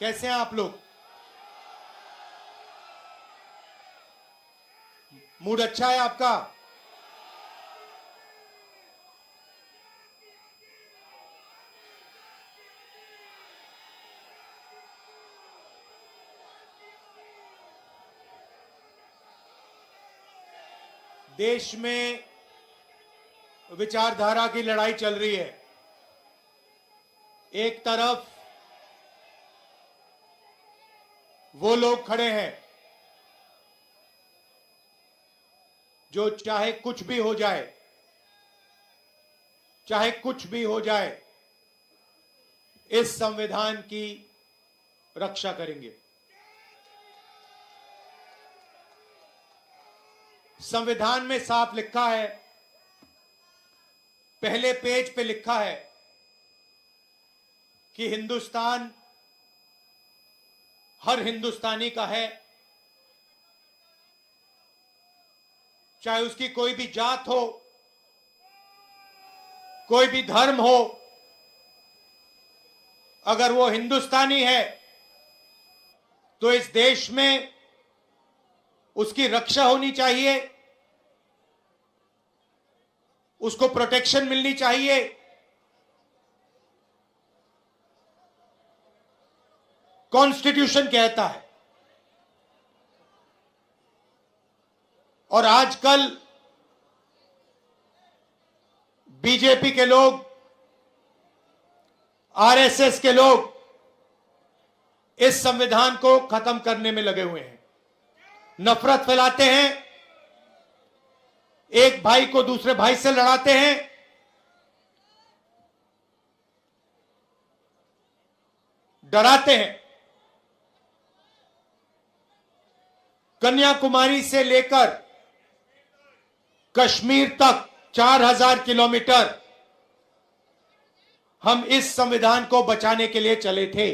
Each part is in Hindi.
कैसे हैं आप लोग? मूड अच्छा है आपका? देश में विचारधारा की लड़ाई चल रही है। एक तरफ वो लोग खड़े हैं जो चाहे कुछ भी हो जाए, चाहे कुछ भी हो जाए, इस संविधान की रक्षा करेंगे। संविधान में साफ लिखा है, पहले पेज पे लिखा है कि हिंदुस्तान हर हिंदुस्तानी का है, चाहे उसकी कोई भी जात हो, कोई भी धर्म हो, अगर वो हिंदुस्तानी है तो इस देश में उसकी रक्षा होनी चाहिए, उसको प्रोटेक्शन मिलनी चाहिए। कॉन्स्टिट्यूशन कहता है। और आजकल बीजेपी के लोग, आरएसएस के लोग इस संविधान को खत्म करने में लगे हुए हैं। नफरत फैलाते हैं, एक भाई को दूसरे भाई से लड़ाते हैं, डराते हैं। कन्याकुमारी से लेकर कश्मीर तक 4000 किलोमीटर हम इस संविधान को बचाने के लिए चले थे।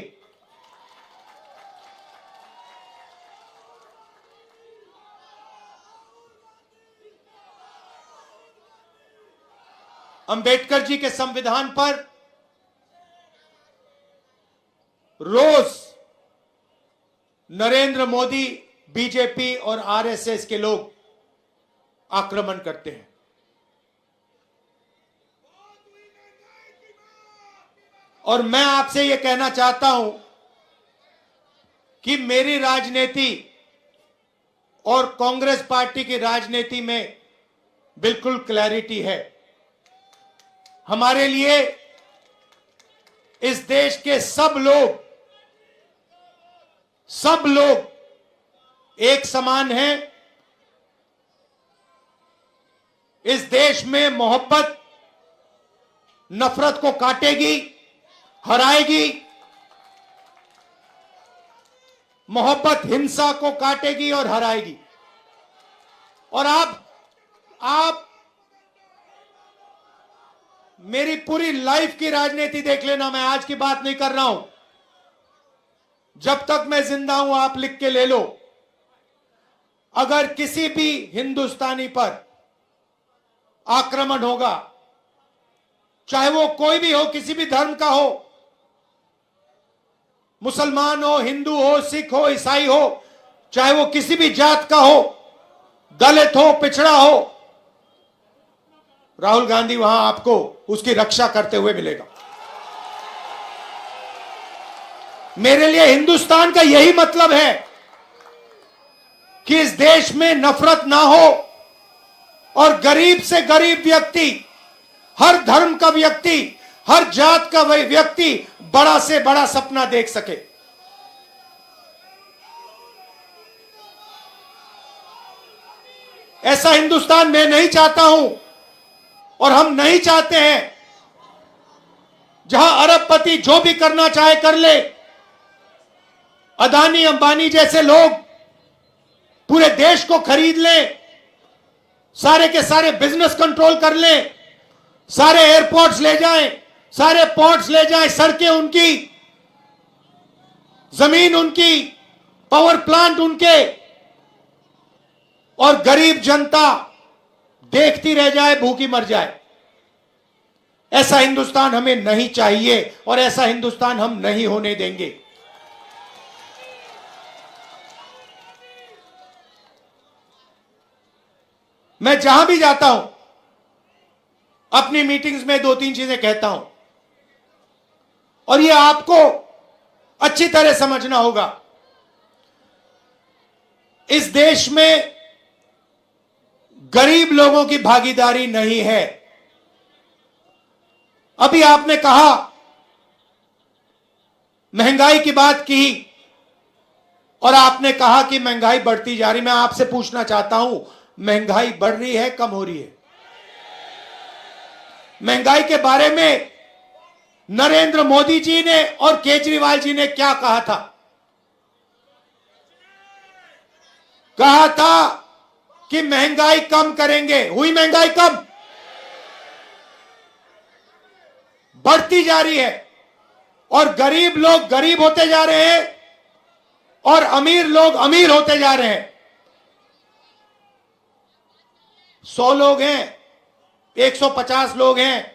अंबेडकर जी के संविधान पर रोज नरेंद्र मोदी, बीजेपी और आरएसएस के लोग आक्रमण करते हैं। और मैं आपसे यह कहना चाहता हूं कि मेरी राजनीति और कांग्रेस पार्टी की राजनीति में बिल्कुल क्लैरिटी है। हमारे लिए इस देश के सब लोग एक समान हैं। इस देश में मोहब्बत नफरत को काटेगी, हराएगी। मोहब्बत हिंसा को काटेगी और हराएगी। और आप मेरी पूरी लाइफ की राजनीति देख लेना, मैं आज की बात नहीं कर रहा हूं। जब तक मैं जिंदा हूं, आप लिख के ले लो, अगर किसी भी हिंदुस्तानी पर आक्रमण होगा, चाहे वो कोई भी हो, किसी भी धर्म का हो, मुसलमान हो, हिंदू हो, सिख हो, ईसाई हो, चाहे वो किसी भी जात का हो, दलित हो, पिछड़ा हो, राहुल गांधी वहां आपको उसकी रक्षा करते हुए मिलेगा। मेरे लिए हिंदुस्तान का यही मतलब है कि इस देश में नफरत ना हो और गरीब से गरीब व्यक्ति, हर धर्म का व्यक्ति, हर जात का व्यक्ति बड़ा से बड़ा सपना देख सके। ऐसा हिंदुस्तान मैं नहीं चाहता हूं और हम नहीं चाहते हैं जहां अरबपति जो भी करना चाहे कर ले, अदानी अंबानी जैसे लोग पूरे देश को खरीद लें, सारे के सारे बिजनेस कंट्रोल कर लें, सारे एयरपोर्ट्स ले जाएं, सारे पोर्ट्स ले जाएं, सड़कें उनकी, जमीन उनकी, पावर प्लांट उनके, और गरीब जनता देखती रह जाए, भूखी मर जाए। ऐसा हिंदुस्तान हमें नहीं चाहिए और ऐसा हिंदुस्तान हम नहीं होने देंगे। मैं जहां भी जाता हूं अपनी मीटिंग्स में 2-3 चीजें कहता हूं और ये आपको अच्छी तरह समझना होगा। इस देश में गरीब लोगों की भागीदारी नहीं है। अभी आपने कहा, महंगाई की बात की और आपने कहा कि महंगाई बढ़ती जा रही। मैं आपसे पूछना चाहता हूं, महंगाई बढ़ रही है, कम हो रही है? महंगाई के बारे में नरेंद्र मोदी जी ने और केजरीवाल जी ने क्या कहा था? कहा था कि महंगाई कम करेंगे। हुई महंगाई कम? बढ़ती जा रही है और गरीब लोग गरीब होते जा रहे हैं और अमीर लोग अमीर होते जा रहे हैं। 100 लोग हैं, 150 लोग हैं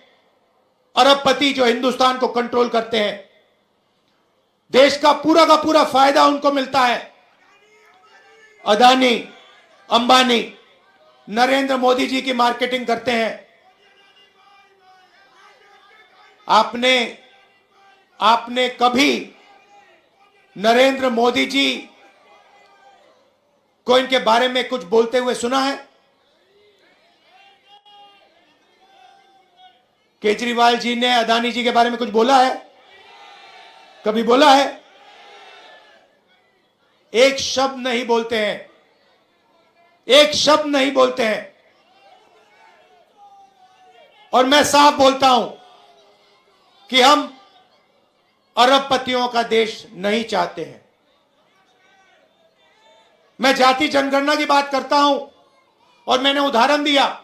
अरबपति जो हिंदुस्तान को कंट्रोल करते हैं। देश का पूरा फायदा उनको मिलता है। अदानी, अंबानी नरेंद्र मोदी जी की मार्केटिंग करते हैं। आपने कभी नरेंद्र मोदी जी को इनके बारे में कुछ बोलते हुए सुना है? केजरीवाल जी ने अदानी जी के बारे में कुछ बोला है? कभी बोला है? एक शब्द नहीं बोलते हैं, एक शब्द नहीं बोलते हैं। और मैं साफ बोलता हूं कि हम अरबपतियों का देश नहीं चाहते हैं। मैं जाति जनगणना की बात करता हूं और मैंने उदाहरण दिया,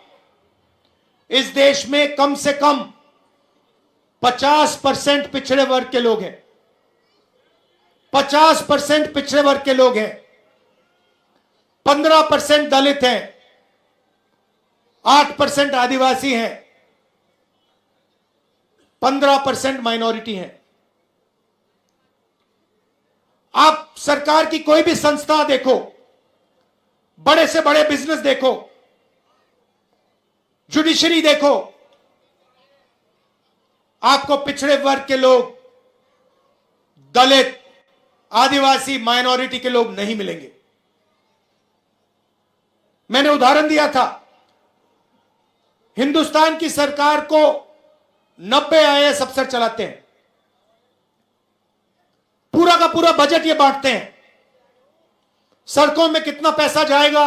इस देश में कम से कम 50% पिछड़े वर्ग के लोग हैं। 50% पिछड़े वर्ग के लोग हैं। 15% दलित हैं, 8% आदिवासी हैं, 15% माइनॉरिटी हैं। आप सरकार की कोई भी संस्था देखो, बड़े से बड़े बिजनेस देखो, जुडिशरी देखो, आपको पिछड़े वर्ग के लोग, दलित, आदिवासी, माइनॉरिटी के लोग नहीं मिलेंगे। मैंने उदाहरण दिया था, हिंदुस्तान की सरकार को 90 आईएएस अफसर चलाते हैं। पूरा का पूरा बजट ये बांटते हैं। सड़कों में कितना पैसा जाएगा,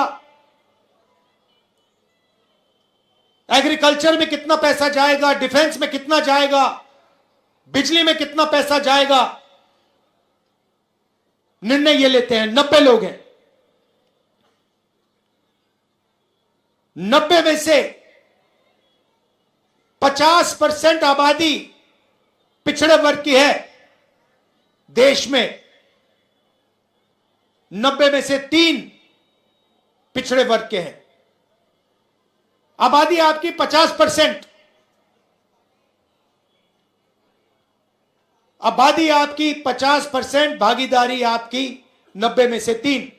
एग्रीकल्चर में कितना पैसा जाएगा, डिफेंस में कितना जाएगा, बिजली में कितना पैसा जाएगा, निर्णय ये लेते हैं। 90 लोग हैं। 90 में से 50% आबादी पिछड़े वर्ग की है देश में। 90 में से 3 पिछड़े वर्ग के हैं। आबादी आपकी 50%, आबादी आपकी 50%, भागीदारी आपकी 90 में से 3।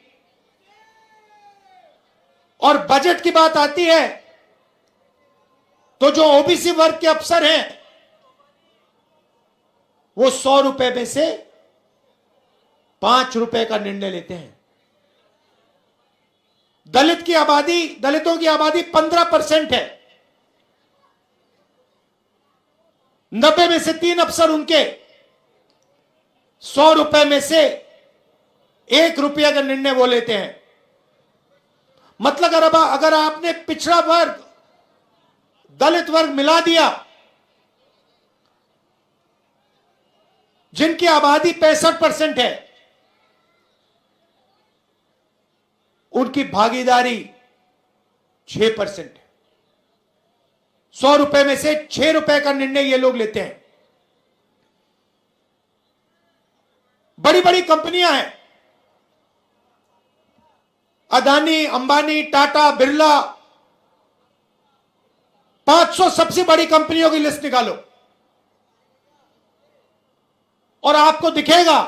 और बजट की बात आती है तो जो ओबीसी वर्ग के अफसर हैं वो 100 रुपए में से 5 रुपए का निर्णय लेते हैं। दलितों की आबादी 15% है। 90 में से 3 अफसर उनके 100 रुपए में से 1 रुपया का निर्णय वो लेते हैं। मतलब अगर आपने पिछड़ा वर्ग, दलित वर्ग मिला दिया, जिनकी आबादी 65% है, उनकी भागीदारी 6% है। 100 रुपए में से 6 रुपए का निर्णय ये लोग लेते हैं। बड़ी बड़ी कंपनियां हैं, अदानी, अंबानी, टाटा, बिरला, 500 सबसे बड़ी कंपनियों की लिस्ट निकालो और आपको दिखेगा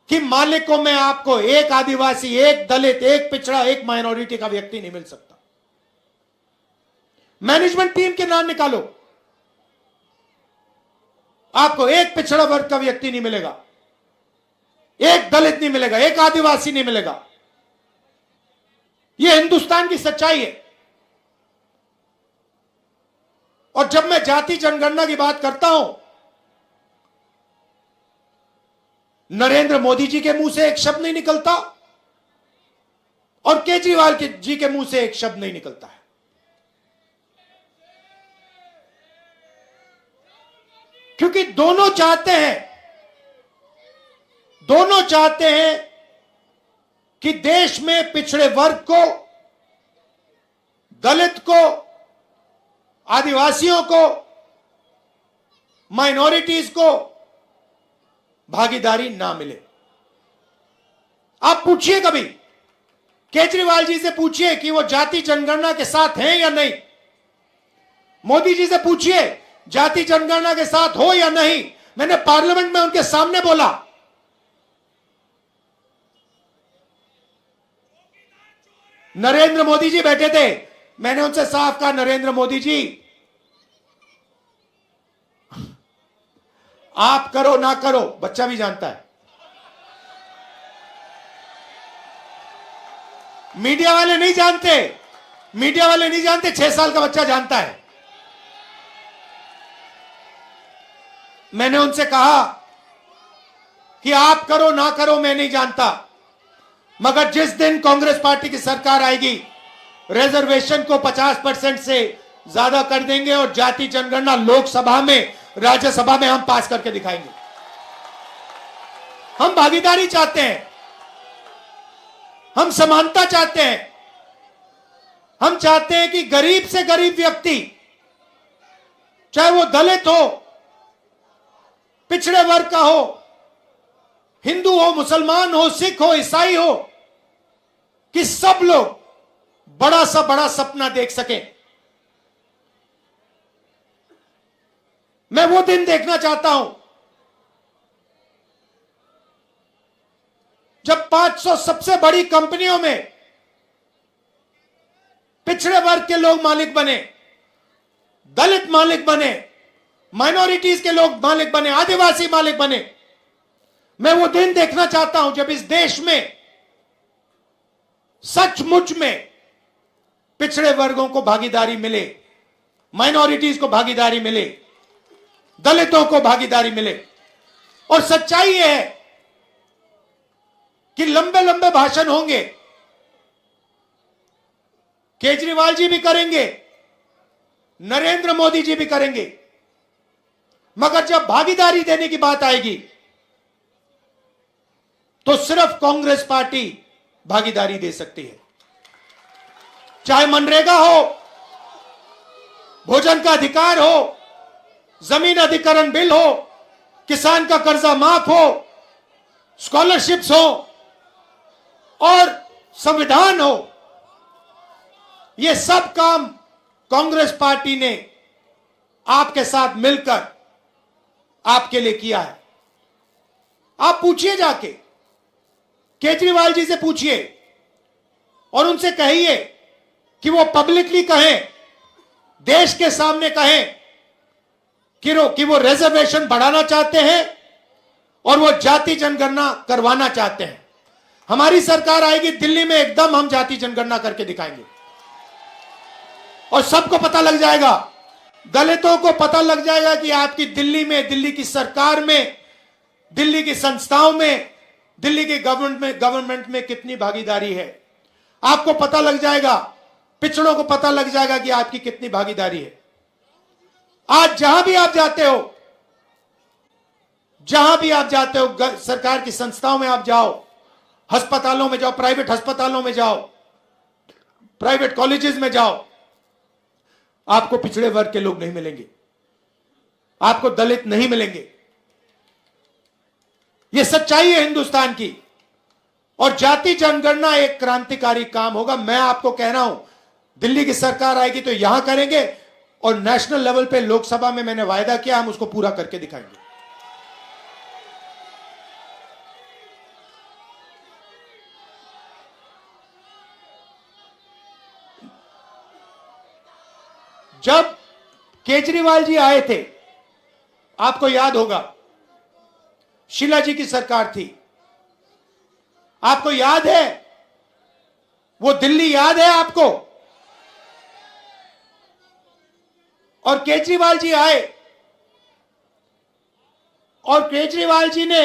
कि मालिकों में आपको एक आदिवासी, एक दलित, एक पिछड़ा, एक माइनॉरिटी का व्यक्ति नहीं मिल सकता। मैनेजमेंट टीम के नाम निकालो, आपको एक पिछड़ा वर्ग का व्यक्ति नहीं मिलेगा, एक दलित नहीं मिलेगा, एक आदिवासी नहीं मिलेगा। यह हिंदुस्तान की सच्चाई है। और जब मैं जाति जनगणना की बात करता हूं, नरेंद्र मोदी जी के मुंह से एक शब्द नहीं निकलता और केजरीवाल जी के मुंह से एक शब्द नहीं निकलता है। क्योंकि दोनों चाहते हैं कि देश में पिछड़े वर्ग को, दलित को, आदिवासियों को, माइनॉरिटीज को भागीदारी ना मिले। आप पूछिए, कभी केजरीवाल जी से पूछिए कि वो जाति जनगणना के साथ हैं या नहीं। मोदी जी से पूछिए जाति जनगणना के साथ हो या नहीं। मैंने पार्लियामेंट में उनके सामने बोला, नरेंद्र मोदी जी बैठे थे, मैंने उनसे साफ कहा, नरेंद्र मोदी जी आप करो ना करो, बच्चा भी जानता है। मीडिया वाले नहीं जानते, 6 साल का बच्चा जानता है। मैंने उनसे कहा कि आप करो ना करो मैं नहीं जानता, मगर जिस दिन कांग्रेस पार्टी की सरकार आएगी, रिजर्वेशन को 50% से ज्यादा कर देंगे और जाति जनगणना लोकसभा में, राज्यसभा में हम पास करके दिखाएंगे। हम भागीदारी चाहते हैं, हम समानता चाहते हैं। हम चाहते हैं कि गरीब से गरीब व्यक्ति, चाहे वो दलित हो, पिछड़े वर्ग का हो, हिंदू हो, मुसलमान हो, सिख हो, ईसाई हो, कि सब लोग बड़ा सा बड़ा सपना देख सके। मैं वो दिन देखना चाहता हूं जब 500 सबसे बड़ी कंपनियों में पिछड़े वर्ग के लोग मालिक बने, दलित मालिक बने, माइनॉरिटीज के लोग मालिक बने, आदिवासी मालिक बने। मैं वो दिन देखना चाहता हूं जब इस देश में सचमुच में पिछड़े वर्गों को भागीदारी मिले, माइनॉरिटीज को भागीदारी मिले, दलितों को भागीदारी मिले। और सच्चाई यह है कि लंबे लंबे भाषण होंगे, केजरीवाल जी भी करेंगे, नरेंद्र मोदी जी भी करेंगे, मगर जब भागीदारी देने की बात आएगी तो सिर्फ कांग्रेस पार्टी भागीदारी दे सकती है। चाहे मनरेगा हो, भोजन का अधिकार हो, जमीन अधिग्रहण बिल हो, किसान का कर्जा माफ हो, स्कॉलरशिप्स हो और संविधान हो, ये सब काम कांग्रेस पार्टी ने आपके साथ मिलकर आपके लिए किया है। आप पूछिए, जाके केजरीवाल जी से पूछिए और उनसे कहिए कि वो पब्लिकली कहें, देश के सामने कहें कि वो रिजर्वेशन बढ़ाना चाहते हैं और वो जाति जनगणना करवाना चाहते हैं। हमारी सरकार आएगी, दिल्ली में एकदम हम जाति जनगणना करके दिखाएंगे और सबको पता लग जाएगा, दलितों को पता लग जाएगा कि आपकी दिल्ली में, दिल्ली की सरकार में, दिल्ली की संस्थाओं में, दिल्ली के गवर्नमेंट में कितनी भागीदारी है। आपको पता लग जाएगा, पिछड़ों को पता लग जाएगा कि आपकी कितनी भागीदारी है। आज जहां भी आप जाते हो, सरकार की संस्थाओं में आप जाओ, अस्पतालों में जाओ, प्राइवेट अस्पतालों में जाओ, प्राइवेट कॉलेजेस में जाओ, आपको पिछड़े वर्ग के लोग नहीं मिलेंगे, आपको दलित नहीं मिलेंगे। यह सच्चाई है हिंदुस्तान की। और जाति जनगणना एक क्रांतिकारी काम होगा। मैं आपको कह रहा हूं, दिल्ली की सरकार आएगी तो यहां करेंगे और नेशनल लेवल पे लोकसभा में मैंने वायदा किया, हम उसको पूरा करके दिखाएंगे। जब केजरीवाल जी आए थे, आपको याद होगा, शीला जी की सरकार थी, आपको याद है वो दिल्ली, याद है आपको? और केजरीवाल जी आए और केजरीवाल जी ने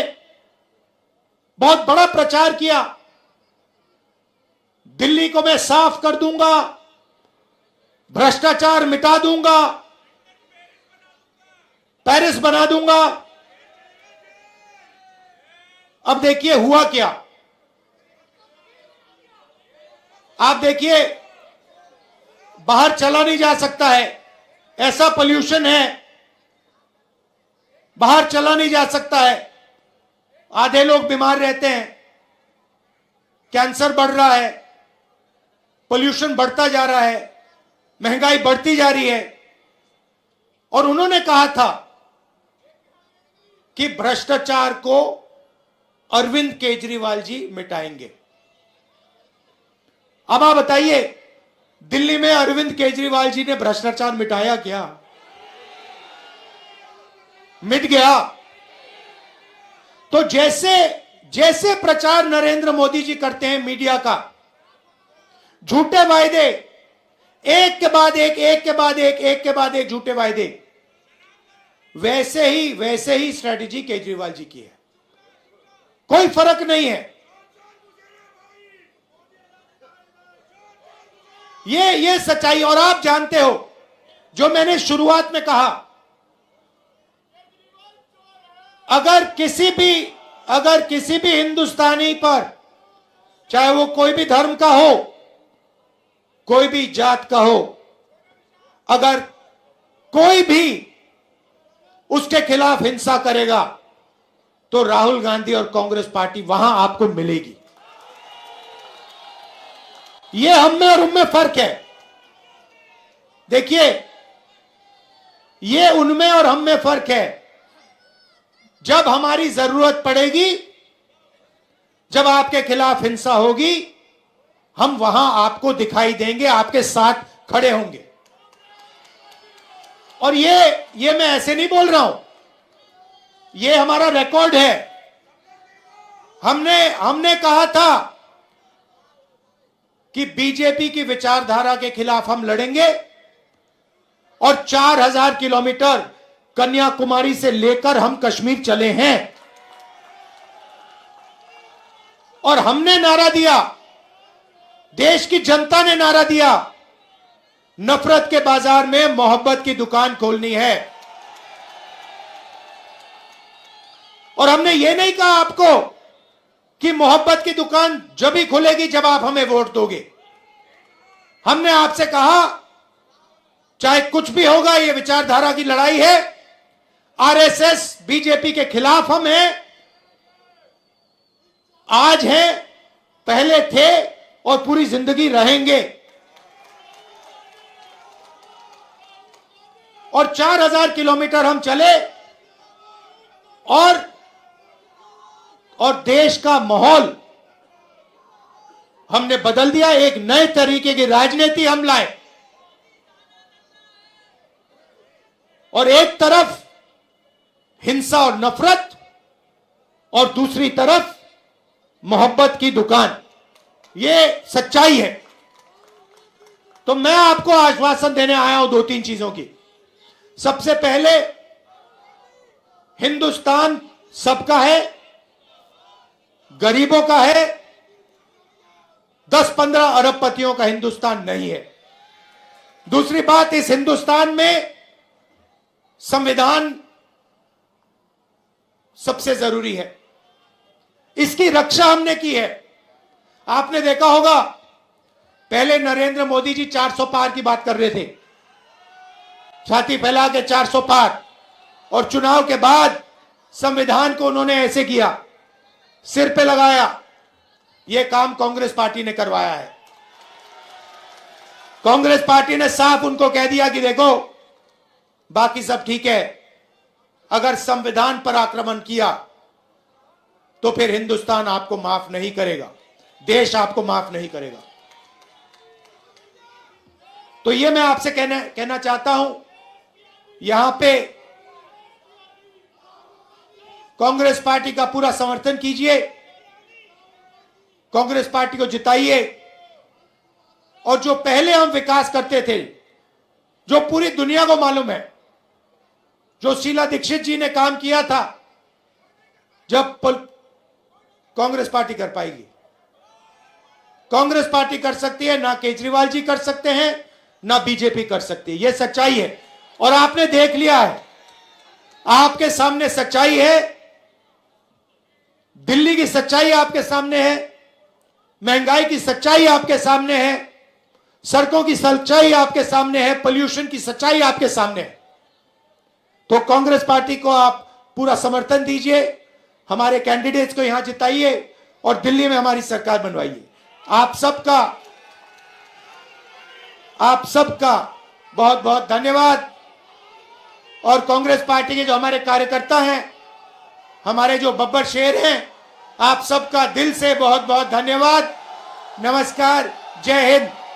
बहुत बड़ा प्रचार किया, दिल्ली को मैं साफ कर दूंगा, भ्रष्टाचार मिटा दूंगा, पेरिस बना दूंगा। अब देखिए हुआ क्या। आप देखिए, बाहर चला नहीं जा सकता है, ऐसा पोल्यूशन है, बाहर चला नहीं जा सकता है, आधे लोग बीमार रहते हैं, कैंसर बढ़ रहा है, पोल्यूशन बढ़ता जा रहा है, महंगाई बढ़ती जा रही है। और उन्होंने कहा था कि भ्रष्टाचार को अरविंद केजरीवाल जी मिटाएंगे। अब आप बताइए, दिल्ली में अरविंद केजरीवाल जी ने भ्रष्टाचार मिटाया क्या? मिट गया। तो जैसे जैसे प्रचार नरेंद्र मोदी जी करते हैं मीडिया का, झूठे वायदे, एक के बाद एक, एक के बाद एक, एक के बाद एक झूठे वायदे, वैसे ही स्ट्रेटेजी केजरीवाल जी की है, कोई फर्क नहीं है। ये सच्चाई। और आप जानते हो, जो मैंने शुरुआत में कहा, अगर किसी भी हिंदुस्तानी पर, चाहे वो कोई भी धर्म का हो, कोई भी जात का हो, अगर कोई भी उसके खिलाफ हिंसा करेगा तो राहुल गांधी और कांग्रेस पार्टी वहां आपको मिलेगी। ये हम में और उनमें फर्क है। देखिए, ये उनमें और हम में फर्क है। जब हमारी जरूरत पड़ेगी, जब आपके खिलाफ हिंसा होगी, हम वहां आपको दिखाई देंगे, आपके साथ खड़े होंगे। और ये मैं ऐसे नहीं बोल रहा हूं, ये हमारा रिकॉर्ड है। हमने कहा था कि बीजेपी की विचारधारा के खिलाफ हम लड़ेंगे और 4000 किलोमीटर कन्याकुमारी से लेकर हम कश्मीर चले हैं। और हमने नारा दिया, देश की जनता ने नारा दिया, नफरत के बाजार में मोहब्बत की दुकान खोलनी है। और हमने ये नहीं कहा आपको कि मोहब्बत की दुकान जब ही खुलेगी जब आप हमें वोट दोगे। हमने आपसे कहा, चाहे कुछ भी होगा, ये विचारधारा की लड़ाई है, आरएसएस बीजेपी के खिलाफ हम हैं, आज हैं, पहले थे और पूरी जिंदगी रहेंगे। और 4000 किलोमीटर हम चले और देश का माहौल हमने बदल दिया। एक नए तरीके की राजनीति हम लाए। और एक तरफ हिंसा और नफरत और दूसरी तरफ मोहब्बत की दुकान, ये सच्चाई है। तो मैं आपको आश्वासन देने आया हूं 2-3 चीजों की। सबसे पहले, हिंदुस्तान सबका है, गरीबों का है, 10-15 अरबपतियों का हिंदुस्तान नहीं है। दूसरी बात, इस हिंदुस्तान में संविधान सबसे जरूरी है, इसकी रक्षा हमने की है। आपने देखा होगा, पहले नरेंद्र मोदी जी 400 पार की बात कर रहे थे, छाती फैला के 400 पार, और चुनाव के बाद संविधान को उन्होंने ऐसे किया, सिर पे लगाया। यह काम कांग्रेस पार्टी ने करवाया है। कांग्रेस पार्टी ने साफ उनको कह दिया कि देखो, बाकी सब ठीक है, अगर संविधान पर आक्रमण किया तो फिर हिंदुस्तान आपको माफ नहीं करेगा, देश आपको माफ नहीं करेगा। तो ये मैं आपसे कहना चाहता हूं, यहां पे कांग्रेस पार्टी का पूरा समर्थन कीजिए, कांग्रेस पार्टी को जिताइए, और जो पहले हम विकास करते थे, जो पूरी दुनिया को मालूम है, जो शीला दीक्षित जी ने काम किया था, जब कांग्रेस पार्टी कर पाएगी। कांग्रेस पार्टी कर सकती है, ना केजरीवाल जी कर सकते हैं, ना बीजेपी कर सकती है। यह सच्चाई है और आपने देख लिया है, आपके सामने सच्चाई है। दिल्ली की सच्चाई आपके सामने है, महंगाई की सच्चाई आपके सामने है, सड़कों की सच्चाई आपके सामने है, पोल्यूशन की सच्चाई आपके सामने है। तो कांग्रेस पार्टी को आप पूरा समर्थन दीजिए, हमारे कैंडिडेट्स को यहां जिताइए और दिल्ली में हमारी सरकार बनवाइए। आप सबका बहुत बहुत धन्यवाद। और कांग्रेस पार्टी के जो हमारे कार्यकर्ता हैं, हमारे जो बब्बर शेर हैं, आप सबका दिल से बहुत बहुत धन्यवाद। नमस्कार, जय हिंद।